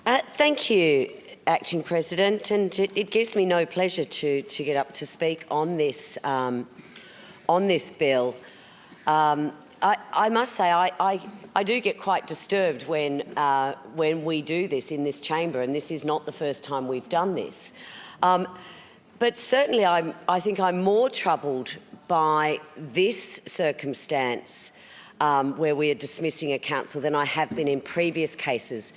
Thank you, Acting President, and it gives me no pleasure to get up to speak on this bill. I must say I do get quite disturbed when we do this in this chamber, and this is not the first time we've done this. But certainly I think I'm more troubled by this circumstance where we are dismissing a council than I have been in previous cases.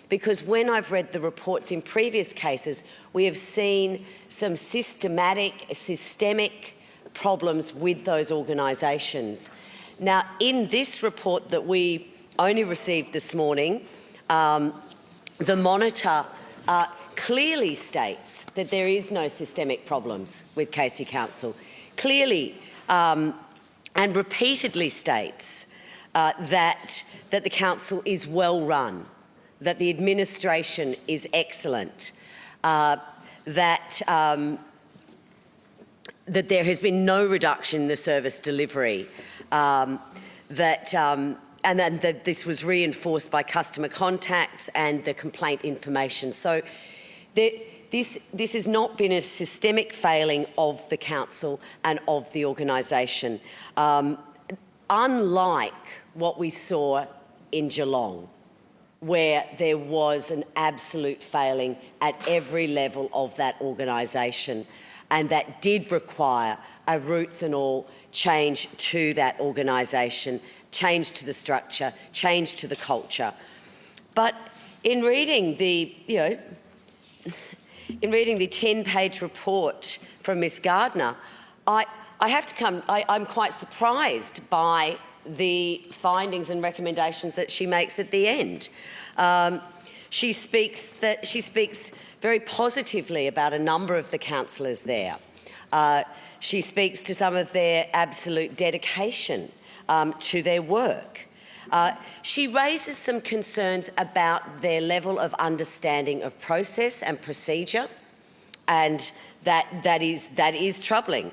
Because when I've read the reports in previous cases, we have seen some systemic problems with those organisations. Now, in this report that we only received this morning, the Monitor clearly states that there is no systemic problems with Casey Council, clearly and repeatedly states that the council is well run, that the administration is excellent, that there has been no reduction in the service delivery, and that this was reinforced by customer contacts and the complaint information. So this has not been a systemic failing of the council and of the organisation, unlike what we saw in Geelong, where there was an absolute failing at every level of that organisation, and that did require a roots and all change to that organisation, change to the structure, change to the culture. But in reading the 10-page report from Ms Gardner, I'm quite surprised by the findings and recommendations that she makes at the end. She speaks very positively about a number of the councillors there. She speaks to some of their absolute dedication to their work. She raises some concerns about their level of understanding of process and procedure, and that is troubling.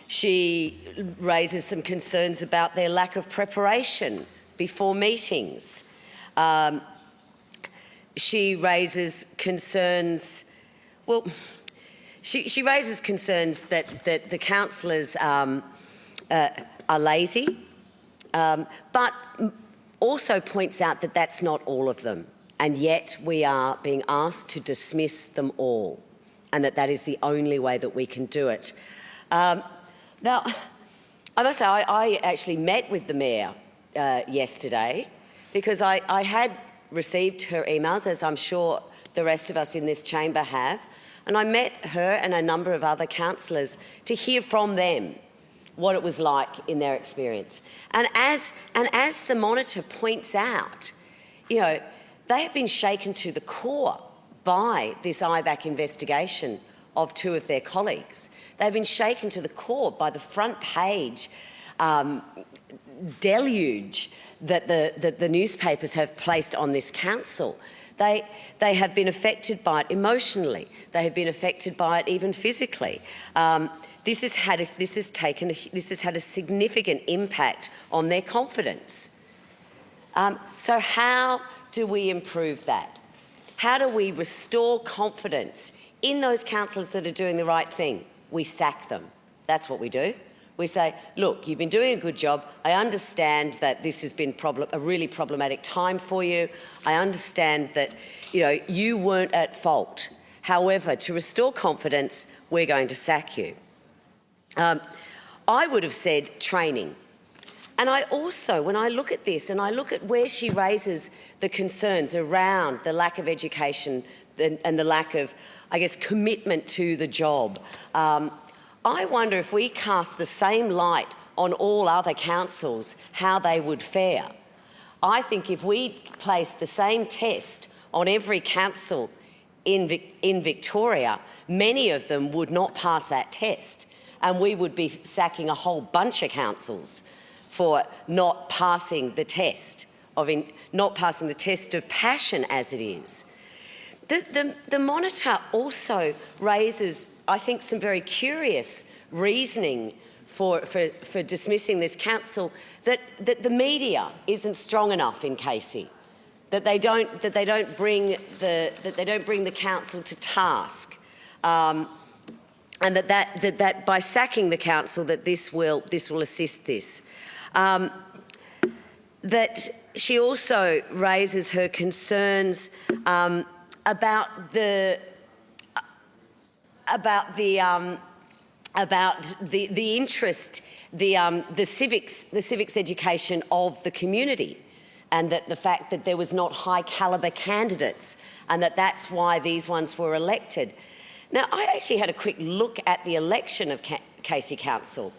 She raises some concerns about their lack of preparation before meetings. She raises concerns, she raises concerns that the councillors are lazy, but also points out that that's not all of them, and yet we are being asked to dismiss them all, and that is the only way that we can do it. Now, I must say, I actually met with the Mayor yesterday, because I had received her emails, as I'm sure the rest of us in this chamber have, and I met her and a number of other councillors to hear from them what it was like in their experience. And as the Monitor points out, they have been shaken to the core by this IBAC investigation of two of their colleagues. They've been shaken to the core by the front page deluge that the newspapers have placed on this council. They have been affected by it emotionally. They have been affected by it even physically. This has had a significant impact on their confidence. So how do we improve that? How do we restore confidence in those councillors that are doing the right thing? We sack them. That's what we do. We say, look, you've been doing a good job. I understand that this has been a really problematic time for you. I understand that you weren't at fault. However, to restore confidence, we're going to sack you. I would have said training. And I also, when I look at this and I look at where she raises the concerns around the lack of education and the lack of, I guess, commitment to the job, I wonder if we cast the same light on all other councils, how they would fare. I think if we placed the same test on every council in Victoria, many of them would not pass that test, and we would be sacking a whole bunch of councils for not passing the test of passion as it is. The Monitor also raises, I think, some very curious reasoning for dismissing this council, that the media isn't strong enough in Casey that they don't bring the council to task, and that by sacking the council, that this will assist this. That she also raises her concerns about the interest, the civics education of the community, and that the fact that there was not high calibre candidates, and that's why these ones were elected. Now, I actually had a quick look at the election of Casey Council.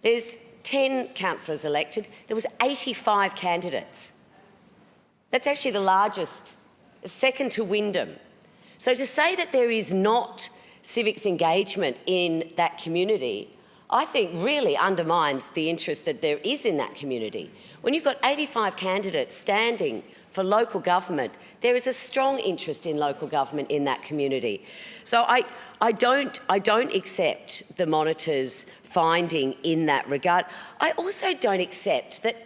There's 10 councillors elected. There was 85 candidates. That's actually the largest, second to Wyndham. So to say that there is not civics engagement in that community, I think really undermines the interest that there is in that community. When you've got 85 candidates standing for local government, there is a strong interest in local government in that community. So I don't accept the Monitor's finding in that regard. I also don't accept that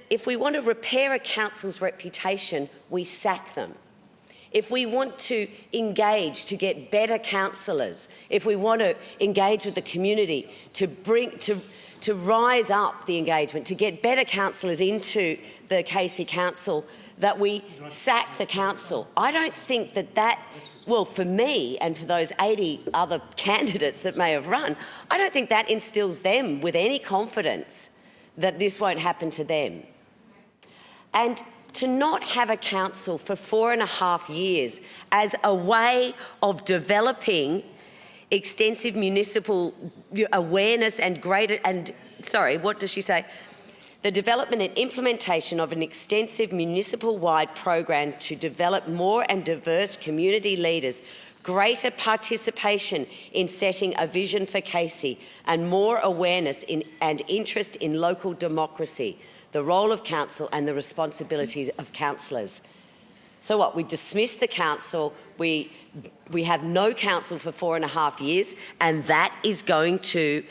if we want to repair a council's reputation, we sack them. If we want to engage to get better councillors, if we want to engage with the community to rise up the engagement, to get better councillors into the Casey Council, that we sack the council. I don't think that, well, for me and for those 80 other candidates that may have run, I don't think that instills them with any confidence that this won't happen to them. And to not have a council for 4.5 years as a way of developing extensive municipal awareness and what does she say? The development and implementation of an extensive municipal-wide program to develop more and diverse community leaders, greater participation in setting a vision for Casey, and more awareness and interest in local democracy, the role of council and the responsibilities of councillors. So what? We dismiss the council, we have no council for 4.5 years, and that is going to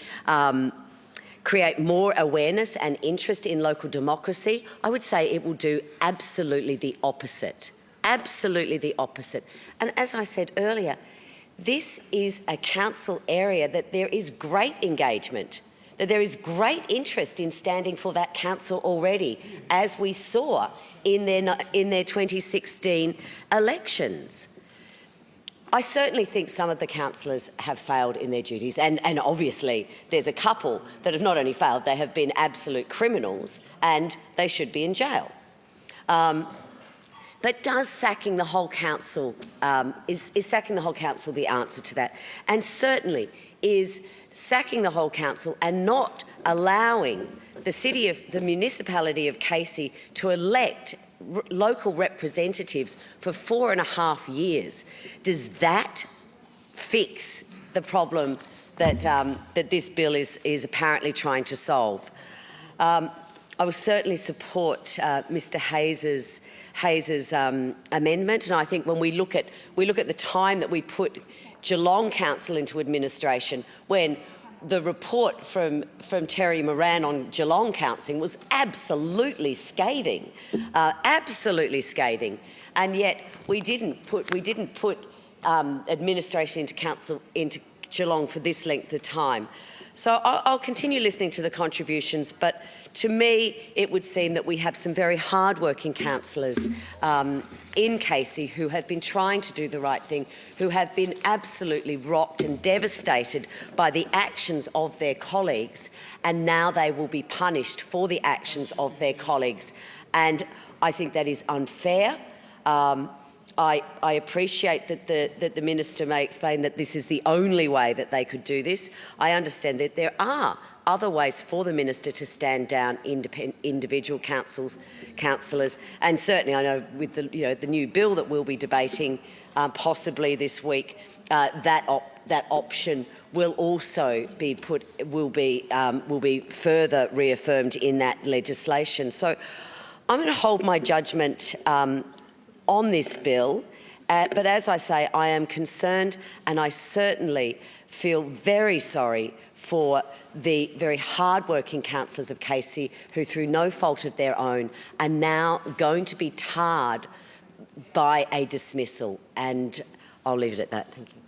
create more awareness and interest in local democracy. I would say it will do absolutely the opposite. Absolutely the opposite. And as I said earlier, this is a council area that there is great engagement, that there is great interest in standing for that council already, as we saw in their 2016 elections. I certainly think some of the councillors have failed in their duties, and obviously there's a couple that have not only failed, they have been absolute criminals and they should be in jail. But does sacking the whole council, is sacking the whole council the answer to that? And certainly is sacking the whole council and not allowing the municipality of Casey to elect local representatives for 4.5 years. Does that fix the problem that that this bill is apparently trying to solve? I will certainly support Mr. Hayes's amendment, and I think when we look at the time that we put Geelong Council into administration, when the report from Terry Moran on Geelong Council was absolutely scathing, and yet we didn't put administration into Geelong for this length of time. So I'll continue listening to the contributions, but to me it would seem that we have some very hard-working councillors in Casey who have been trying to do the right thing, who have been absolutely rocked and devastated by the actions of their colleagues, and now they will be punished for the actions of their colleagues. And I think that is unfair. I appreciate that the Minister may explain that this is the only way that they could do this. I understand that there are other ways for the Minister to stand down individual councillors, and certainly I know with the new bill that we'll be debating possibly this week, that option will also be will be further reaffirmed in that legislation. So I'm going to hold my judgment on this bill, but as I say, I am concerned, and I certainly feel very sorry for the very hard-working councillors of Casey who, through no fault of their own, are now going to be tarred by a dismissal. And I'll leave it at that. Thank you.